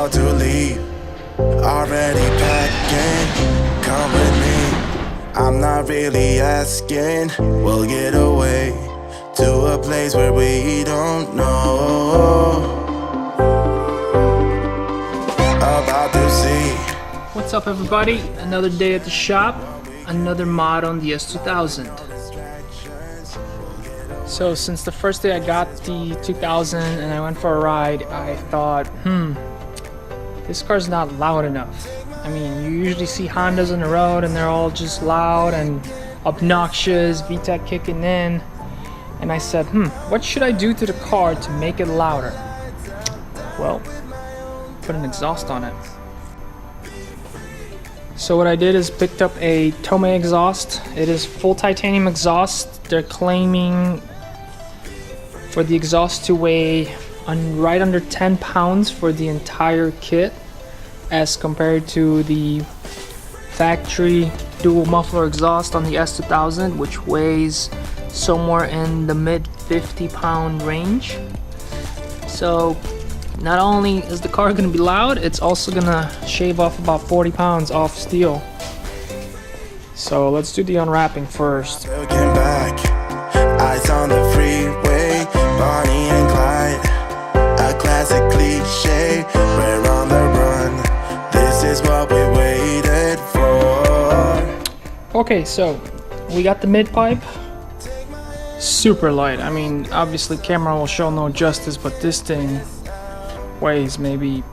about to leave, already packing. Come with me, I'm not really asking. We'll get away to a place where we don't know. About to see. What's up, everybody? Another day at the shop, another mod on the S2000. So since the first day I got the 2000 and I went for a ride, I thought, this car's not loud enough. I mean, you usually see Hondas on the road and they're all just loud and obnoxious, VTEC kicking in. And I said, what should I do to the car to make it louder? Well, put an exhaust on it. So what I did is picked up a Tomei exhaust. It is full titanium exhaust. They're claiming for the exhaust to weigh right under 10 pounds for the entire kit, as compared to the factory dual muffler exhaust on the S2000, which weighs somewhere in the mid 50-pound range. So not only is the car going to be loud, it's also going to shave off about 40 pounds off steel. So let's do the unwrapping first. Looking back, eyes on the freeway, Bonnie and Clyde, a classic cliche. We're on the run, this is what we waited for. Okay, so we got the mid pipe. Super light. I mean, obviously camera will show no justice, but this thing weighs maybe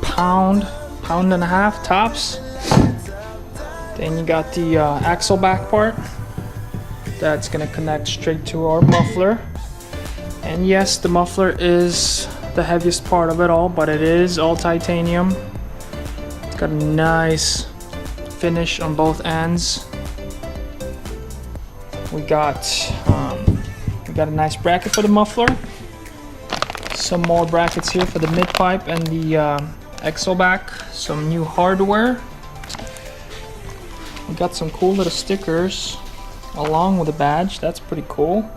pound and a half tops. Then you got the axle back part that's gonna connect straight to our muffler. And yes, the muffler is the heaviest part of it all, but it is all titanium. It's got a nice finish on both ends. We got a nice bracket for the muffler. Some more brackets here for the mid pipe and the axle back. Some new hardware. We got some cool little stickers along with the badge. That's pretty cool.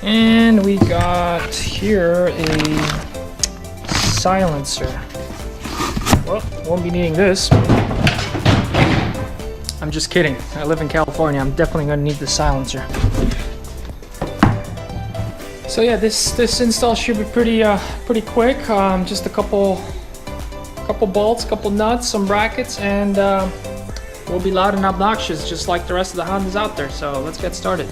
And we got here a silencer. Well, won't be needing this. I'm just kidding. I live in California. I'm definitely gonna need the silencer. So yeah, this install should be pretty quick. Just a couple bolts, couple nuts, some brackets, and we'll be loud and obnoxious just like the rest of the Hondas out there. So let's get started.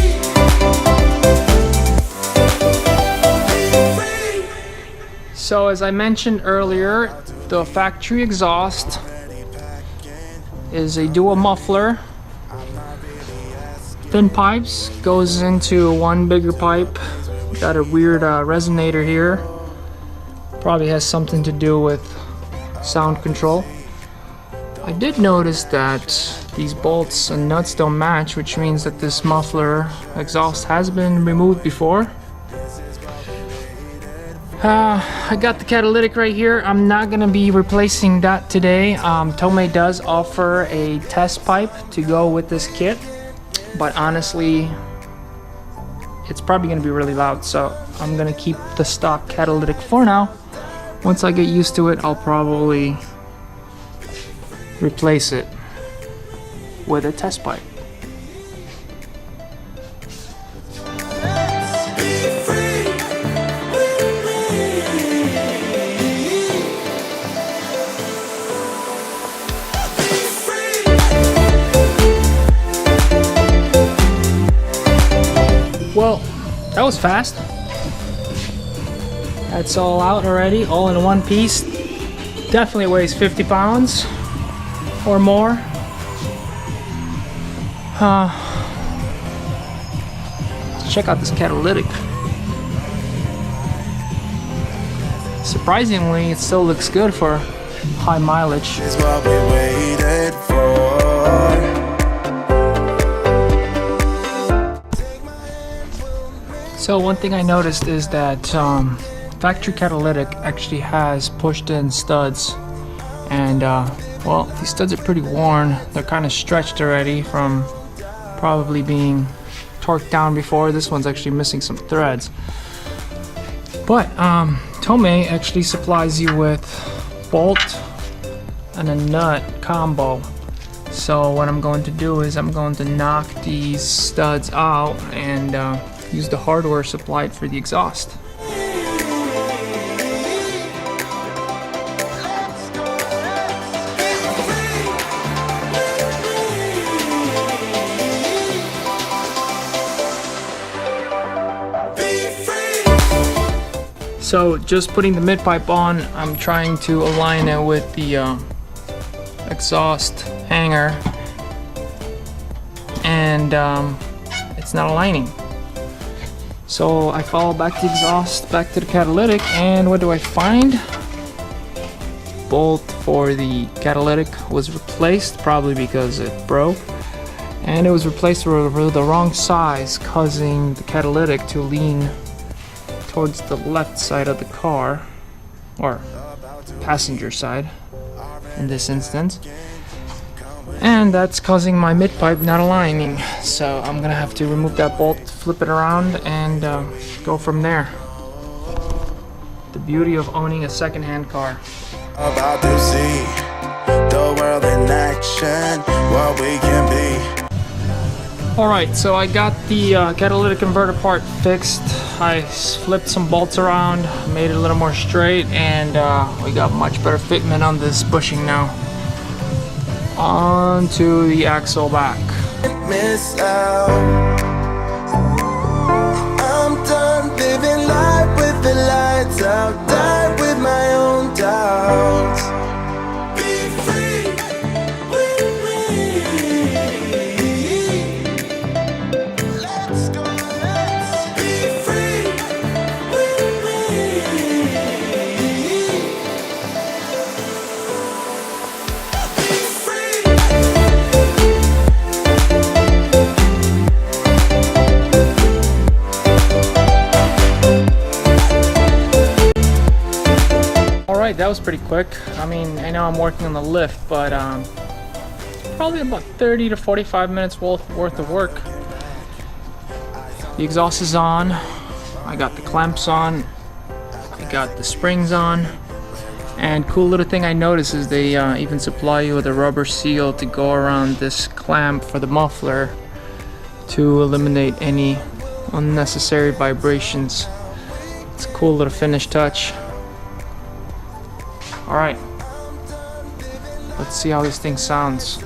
So as I mentioned earlier, the factory exhaust is a dual muffler. Thin pipes goes into one bigger pipe. Got a weird resonator here. Probably has something to do with sound control. I did notice that these bolts and nuts don't match, which means that this muffler exhaust has been removed before. I got the catalytic right here. I'm not gonna be replacing that today. Tomei does offer a test pipe to go with this kit, but honestly, it's probably gonna be really loud, so I'm gonna keep the stock catalytic for now. Once I get used to it, I'll probably replace it with a test pipe. Well, that was fast. That's all out already, all in one piece. Definitely weighs 50 pounds or more. Let's check out this catalytic. Surprisingly, it still looks good for high mileage. Is what we waited for. So one thing I noticed is that factory catalytic actually has pushed in studs, and well, these studs are pretty worn. They're kind of stretched already from probably being torqued down before. This one's actually missing some threads. But Tomei actually supplies you with bolt and a nut combo. So what I'm going to do is I'm going to knock these studs out and use the hardware supplied for the exhaust. So just putting the mid pipe on, I'm trying to align it with the exhaust hanger, and it's not aligning. So I follow back the exhaust back to the catalytic, and what do I find? Bolt for the catalytic was replaced, probably because it broke, and it was replaced with the wrong size, causing the catalytic to lean towards the left side of the car, or passenger side in this instance, and that's causing my mid pipe not aligning. So I'm gonna have to remove that bolt, flip it around, and go from there. The beauty of owning a second-hand car. About to see the world in action, what we can be. Alright, so I got the catalytic converter part fixed. I flipped some bolts around, made it a little more straight, and we got much better fitment on this bushing now. Onto the axle back. Miss out. I'm done living life with the lights out, die with my own doubts. Be free with me. Let's go, let's be free with me. Be free. Alright, that was pretty quick. I mean, I know I'm working on the lift, but probably about 30 to 45 minutes worth of work. The exhaust is on. I got the clamps on. I got the springs on. And cool little thing I noticed is they even supply you with a rubber seal to go around this clamp for the muffler to eliminate any unnecessary vibrations. It's a cool little finish touch. Alright, let's see how this thing sounds.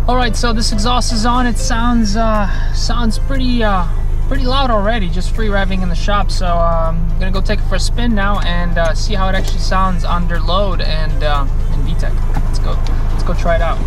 Alright, so this exhaust is on. It sounds pretty loud already, just free revving in the shop. So I'm gonna go take it for a spin now and see how it actually sounds under load and in VTEC. Let's go try it out.